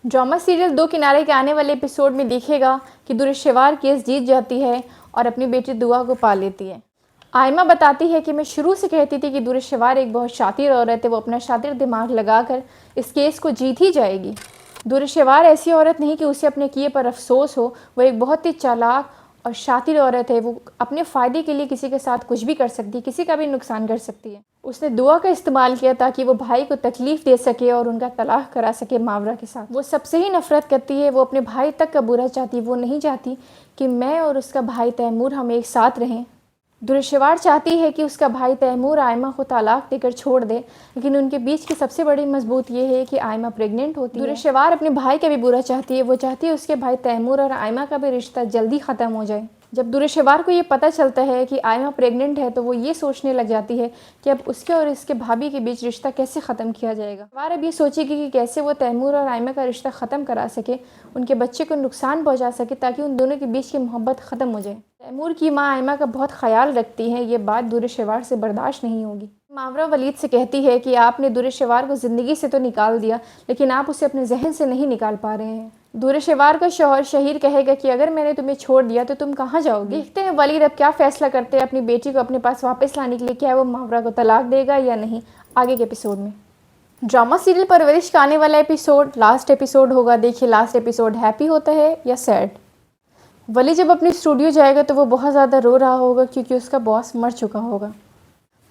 Drama serial दो किनारे के आने वाले एपिसोड में दिखेगा कि दुरेशेवार केस जीत जाती है और अपनी बेटी दुआ को पा लेती है। आयमा बताती है कि मैं शुरू से कहती थी कि दुरेशेवार एक बहुत शातिर औरत है, वो अपना शातिर दिमाग लगाकर इस केस को जीत ही जाएगी। दुरेशेवार ऐसी औरत नहीं कि उसे अपने किए पर अफसोस हो, वो एक बहुत ही चालाक और शातिर औरत है। वो अपने फ़ायदे के लिए किसी के साथ कुछ भी कर सकती है, किसी का भी नुकसान कर सकती है। उसने दुआ का इस्तेमाल किया ताकि वो भाई को तकलीफ़ दे सके और उनका तलाक करा सके मावरा के साथ। वो सबसे ही नफ़रत करती है, वो अपने भाई तक का बुरा चाहती है। वो नहीं चाहती कि मैं और उसका भाई तैमूर हम एक साथ रहें। दुरेशेवार चाहती है कि उसका भाई तैमूर आयमा को तलाक देकर छोड़ दे, लेकिन उनके बीच की सबसे बड़ी मजबूत ये है कि आयमा प्रेग्नेंट होती है। दुरेशेवार अपने भाई का भी बुरा चाहती है। वो चाहती है उसके भाई तैमूर और आयमा का भी रिश्ता जल्दी ख़त्म हो जाए। जब दुरेशेवार को ये पता चलता है कि आयमा प्रेग्नेंट है तो वो ये सोचने लग जाती है कि अब उसके और इसके भाभी के बीच रिश्ता कैसे ख़त्म किया जाएगा। वार अब ये सोचेगी कि कैसे वो तैमूर और आयमा का रिश्ता ख़त्म करा सके, उनके बच्चे को नुकसान पहुंचा सके, ताकि उन दोनों के बीच की मोहब्बत ख़त्म हो जाए। तैमूर की माँ आयमा का बहुत ख्याल रखती है। ये बात दुरेशेवार से बर्दाश्त नहीं होगी। मावरा वलीद से कहती है कि आपने दुरेशेवार को ज़िंदगी से तो निकाल दिया, लेकिन आप उसे अपने जहन से नहीं निकाल पा रहे हैं। दुरेशेवार का शौहर शहीर कहेगा कि अगर मैंने तुम्हें छोड़ दिया तो तुम कहाँ जाओगे। देखते हैं वलीद अब क्या फ़ैसला करते हैं अपनी बेटी को अपने पास वापस लाने के लिए। क्या वो मावरा को तलाक देगा या नहीं, आगे के एपिसोड में। ड्रामा सीरियल परवरिश का आने वाला एपिसोड लास्ट एपिसोड होगा। देखिए लास्ट एपिसोड हैप्पी होता है या सैड। वली जब अपने स्टूडियो जाएगा तो वो बहुत ज़्यादा रो रहा होगा क्योंकि उसका बॉस मर चुका होगा।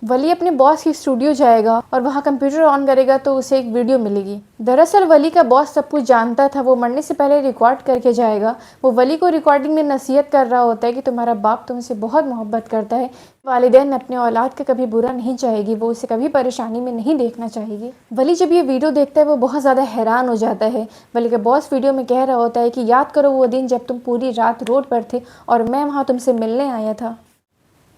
वली अपने बॉस की स्टूडियो जाएगा और वहाँ कंप्यूटर ऑन करेगा तो उसे एक वीडियो मिलेगी। दरअसल वली का बॉस सब कुछ जानता था। वो मरने से पहले रिकॉर्ड करके जाएगा। वो वली को रिकॉर्डिंग में नसीहत कर रहा होता है कि तुम्हारा बाप तुमसे बहुत मोहब्बत करता है। वालिदैन अपने औलाद का कभी बुरा नहीं चाहेगी, वो उसे कभी परेशानी में नहीं देखना चाहेगी। वली जब ये वीडियो देखता है वो बहुत ज़्यादा हैरान हो जाता है। वली का बॉस वीडियो में कह रहा होता है कि याद करो वो दिन जब तुम पूरी रात रोड पर थे और मैं वहाँ तुमसे मिलने आया था।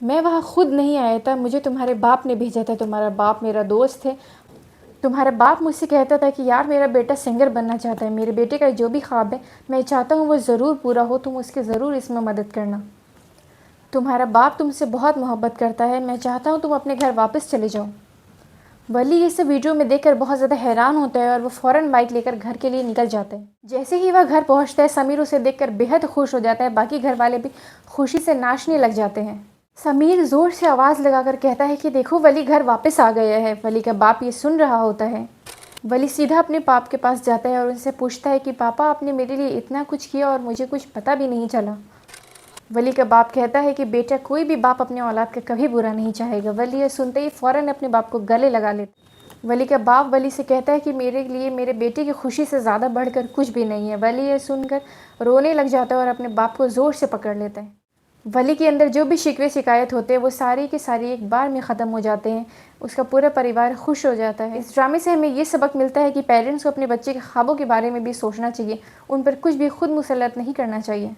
मैं वहाँ खुद नहीं आया था, मुझे तुम्हारे बाप ने भेजा था। तुम्हारा बाप मेरा दोस्त है। तुम्हारा बाप मुझसे कहता था कि यार मेरा बेटा सिंगर बनना चाहता है, मेरे बेटे का जो भी ख्वाब है मैं चाहता हूँ वो ज़रूर पूरा हो, तुम उसके ज़रूर इसमें मदद करना। तुम्हारा बाप तुमसे बहुत मोहब्बत करता है, मैं चाहता हूँ तुम अपने घर वापस चले जाओ। वली ये सब वीडियो में देखकर बहुत ज़्यादा हैरान होता है और वो फ़ौरन बाइक लेकर घर के लिए निकल जाता है। जैसे ही वह घर पहुँचता है समीर उसे देखकर बेहद खुश हो जाता है। बाकी घर वाले भी खुशी से नाचने लग जाते हैं। समीर ज़ोर से आवाज़ लगाकर कहता है कि देखो वली घर वापस आ गया है। वली का बाप ये सुन रहा होता है। वली सीधा अपने बाप के पास जाता है और उनसे पूछता है कि पापा आपने मेरे लिए इतना कुछ किया और मुझे कुछ पता भी नहीं चला। वली का बाप कहता है कि बेटा कोई भी बाप अपने औलाद का कभी बुरा नहीं चाहेगा। वली ये सुनते ही फ़ौरन अपने बाप को गले लगा लेता। वली का बाप वली से कहता है कि मेरे लिए मेरे बेटे की खुशी से ज़्यादा बढ़कर कुछ भी नहीं है। वली ये सुनकर रोने लग जाता है और अपने बाप को ज़ोर से पकड़ लेता है। वली के अंदर जो भी शिकवे शिकायत होते हैं वो सारी की सारी एक बार में ख़त्म हो जाते हैं। उसका पूरा परिवार खुश हो जाता है। इस ड्रामे से हमें ये सबक मिलता है कि पेरेंट्स को अपने बच्चे के ख्वाबों के बारे में भी सोचना चाहिए, उन पर कुछ भी खुद मुसल्लत नहीं करना चाहिए।